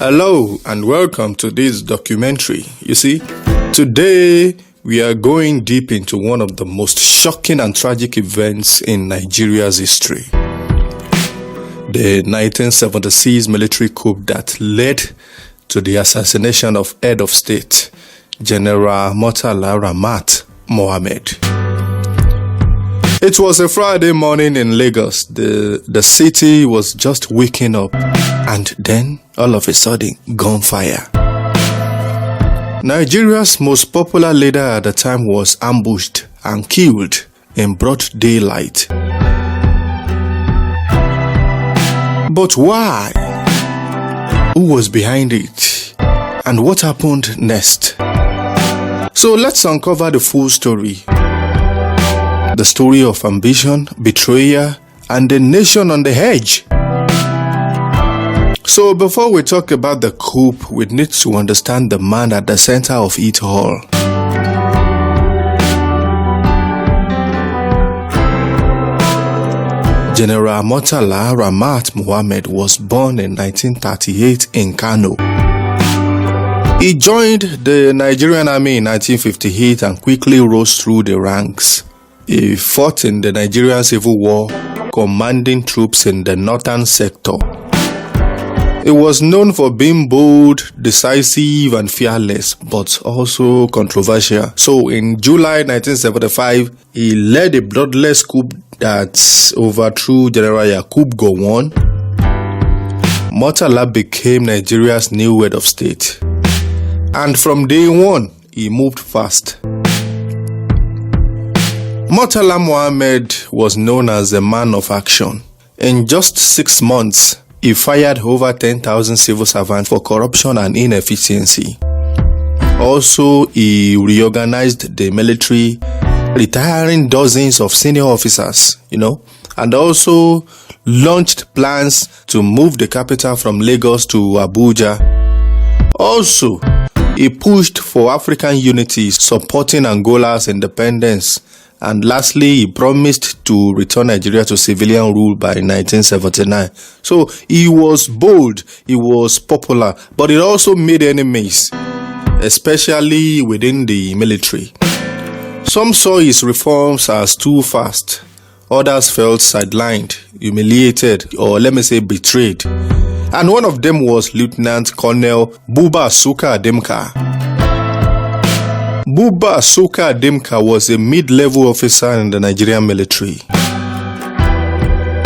Hello and welcome to this documentary. You see, today we are going deep into one of the most shocking and tragic events in Nigeria's history. The 1976 military coup that led to the assassination of head of state, General Murtala Ramat Mohammed. It was a Friday morning in Lagos. The city was just waking up, and then all of a sudden, gunfire. Nigeria's most popular leader at the time was ambushed and killed in broad daylight. But why? Who was behind it? And what happened next? So let's uncover the full story. The story of ambition, betrayal, and the nation on the edge. So before we talk about the coup, we need to understand the man at the center of it all. General Murtala Ramat Mohammed was born in 1938 in Kano. He joined the Nigerian army in 1958 and quickly rose through the ranks. He fought in the Nigerian Civil War, commanding troops in the northern sector. He was known for being bold, decisive, and fearless, but also controversial. So in July 1975, he led a bloodless coup that overthrew General Yakubu Gowon. Murtala became Nigeria's new head of state. And from day one, he moved fast. Murtala Mohammed was known as a man of action. In just 6 months, he fired over 10,000 civil servants for corruption and inefficiency. Also, he reorganized the military, retiring dozens of senior officers, and also launched plans to move the capital from Lagos to Abuja. Also, he pushed for African unity, supporting Angola's independence. And lastly, he promised to return Nigeria to civilian rule by 1979. So he was bold, he was popular, but it also made enemies, especially within the military. Some saw his reforms as too fast. Others felt sidelined, humiliated, or let me say betrayed. And one of them was Lieutenant Colonel Buka Suka Dimka. Buka Suka Dimka was a mid-level officer in the Nigerian military.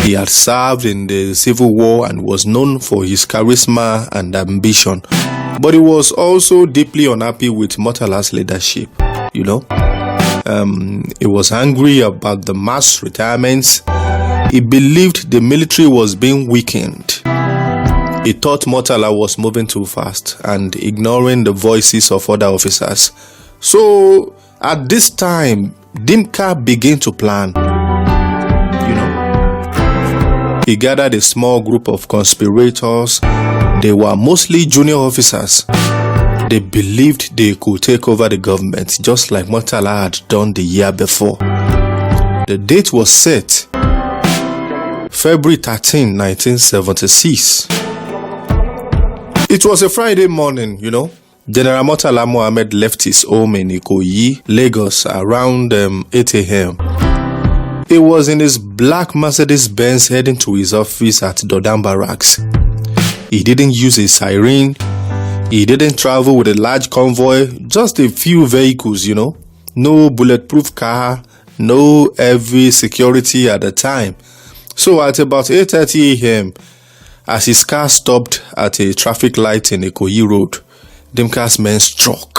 He had served in the Civil War and was known for his charisma and ambition. But he was also deeply unhappy with Murtala's leadership, He was angry about the mass retirements. He believed the military was being weakened. He thought Murtala was moving too fast and ignoring the voices of other officers. So, at this time, Dimka began to plan. He gathered a small group of conspirators. They were mostly junior officers. They believed they could take over the government, just like Murtala had done the year before. The date was set, February 13, 1976. It was a Friday morning, General Murtala Mohammed left his home in Ikoyi, Lagos, around 8 a.m. He was in his black Mercedes-Benz heading to his office at Dodan Barracks. He didn't use a siren. He didn't travel with a large convoy, just a few vehicles, No bulletproof car, no heavy security at the time. So at about 8:30 a.m., as his car stopped at a traffic light in Ikoyi Road, Dimka's men struck.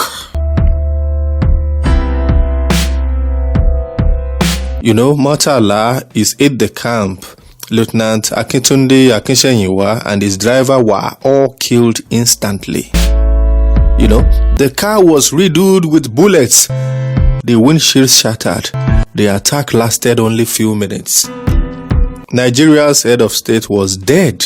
Murtala, his aide-de-camp, Lieutenant Akintunde Akinshenyiwa, and his driver were all killed instantly. The car was riddled with bullets. The windshield shattered. The attack lasted only few minutes. Nigeria's head of state was dead.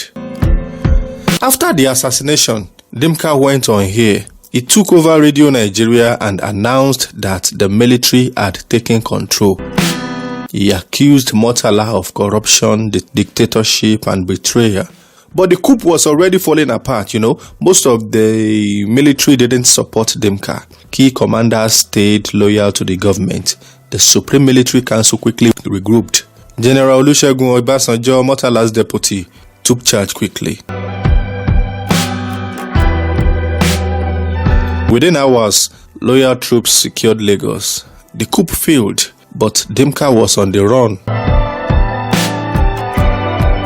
After the assassination, Dimka went on here. He took over Radio Nigeria and announced that the military had taken control. He accused Murtala of corruption, dictatorship, and betrayal. But the coup was already falling apart, Most of the military didn't support Dimka. Key commanders stayed loyal to the government. The Supreme Military Council quickly regrouped. General Olusegun Obasanjo, Murtala's deputy, took charge quickly. Within hours, loyal troops secured Lagos. The coup failed, but Dimka was on the run.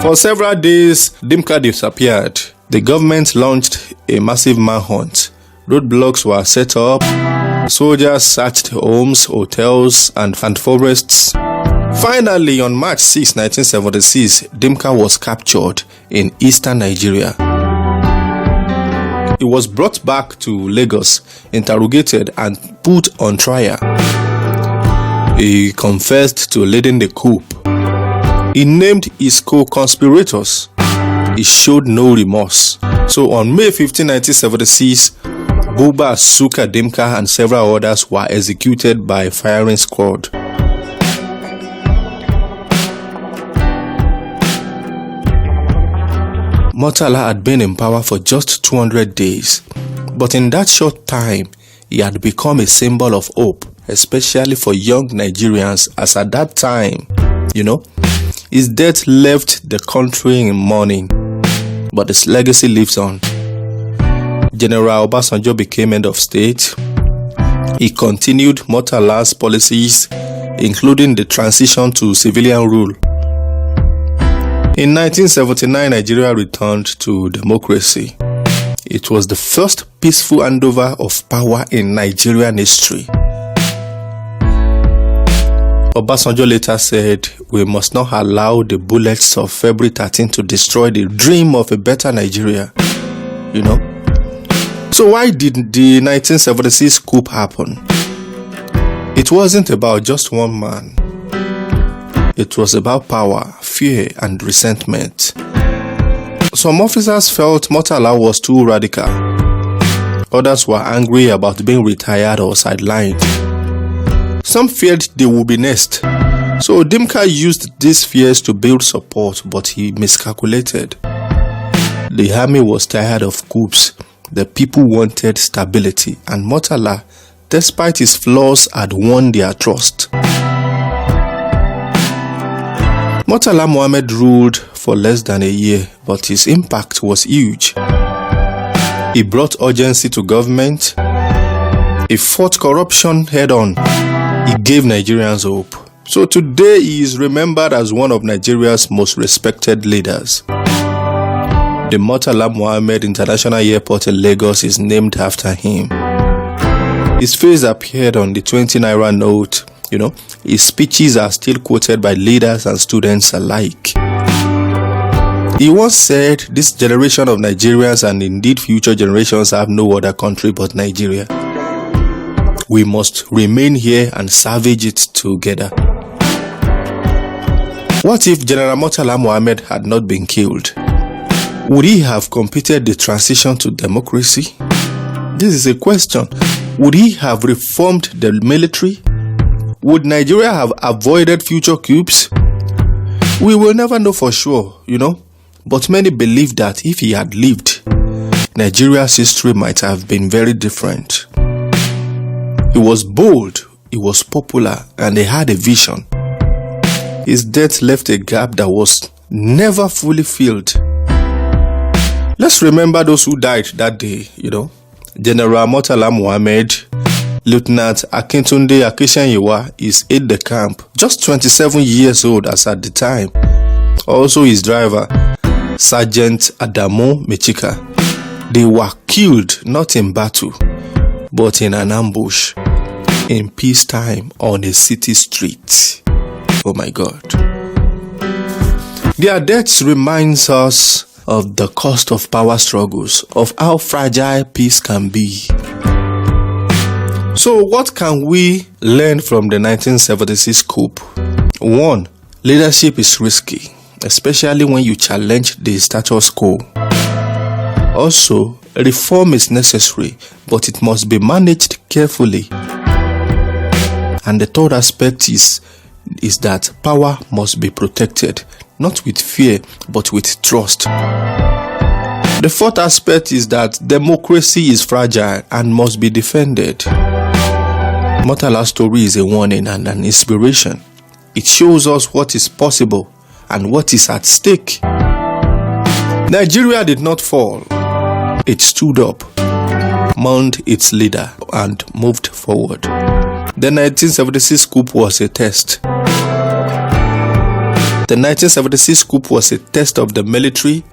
For several days, Dimka disappeared. The government launched a massive manhunt. Roadblocks were set up. Soldiers searched homes, hotels, and forests. Finally, on March 6, 1976, Dimka was captured in eastern Nigeria. He was brought back to Lagos, interrogated, and put on trial. He confessed to leading the coup. He named his co-conspirators. He showed no remorse. So on May 15, 1976, Buka Suka Dimka and several others were executed by firing squad. Murtala had been in power for just 200 days, but in that short time, he had become a symbol of hope, especially for young Nigerians, as at that time, his death left the country in mourning, but his legacy lives on. General Obasanjo became head of state. He continued Murtala's policies, including the transition to civilian rule. In 1979, Nigeria returned to democracy. It was the first peaceful handover of power in Nigerian history. Obasanjo later said, "We must not allow the bullets of February 13 to destroy the dream of a better Nigeria." So why did the 1976 coup happen? It wasn't about just one man. It was about power, fear, and resentment. Some officers felt Murtala was too radical. Others were angry about being retired or sidelined. Some feared they would be next. So Dimka used these fears to build support, but he miscalculated. The army was tired of coups. The people wanted stability, and Murtala, despite his flaws, had won their trust. Murtala Mohammed ruled for less than a year, but his impact was huge. He brought urgency to government. He fought corruption head-on. He gave Nigerians hope. So today he is remembered as one of Nigeria's most respected leaders. The Murtala Mohammed International Airport in Lagos is named after him. His face appeared on the 20 naira note. His speeches are still quoted by leaders and students alike. He once said, "This generation of Nigerians and indeed future generations have no other country but Nigeria. We must remain here and salvage it together." What if General Murtala Mohammed had not been killed? Would he have completed the transition to democracy? This is a question. Would he have reformed the military? Would Nigeria have avoided future coups? We will never know for sure, But many believe that if he had lived, Nigeria's history might have been very different. He was bold, he was popular, and he had a vision. His death left a gap that was never fully filled. Let's remember those who died that day, General Murtala Mohammed, Lieutenant Akintunde Akishenyewa is aide-de-camp, just 27 years old as at the time. Also his driver, Sergeant Adamu Mechika. They were killed not in battle, but in an ambush, in peacetime on a city street. Oh my God. Their deaths reminds us of the cost of power struggles, of how fragile peace can be. So what can we learn from the 1976 coup? 1. Leadership is risky, especially when you challenge the status quo. Also, reform is necessary, but it must be managed carefully. And the third aspect is that power must be protected, not with fear, but with trust. The fourth aspect is that democracy is fragile and must be defended. Murtala's story is a warning and an inspiration. It shows us what is possible and what is at stake. Nigeria did not fall. It stood up, mourned its leader, and moved forward. The 1976 coup was a test. The 1976 coup was a test of the military,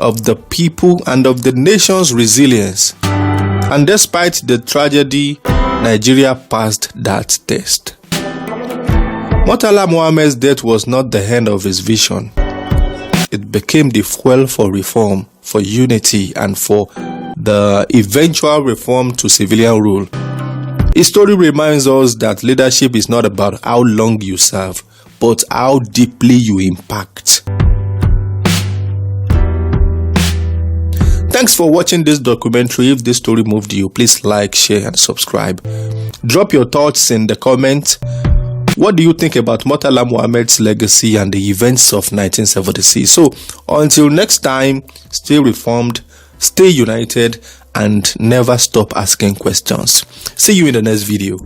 of the people, and of the nation's resilience. And despite the tragedy, Nigeria passed that test. Murtala Mohammed's death was not the end of his vision. It became the fuel for reform, for unity, and for the eventual reform to civilian rule. His story reminds us that leadership is not about how long you serve, but how deeply you impact. Thanks for watching this documentary. If this story moved you, please like, share, and subscribe. Drop your thoughts in the comments. What do you think about Murtala Mohammed's legacy and the events of 1976? So, until next time, stay reformed, stay united, and never stop asking questions. See you in the next video.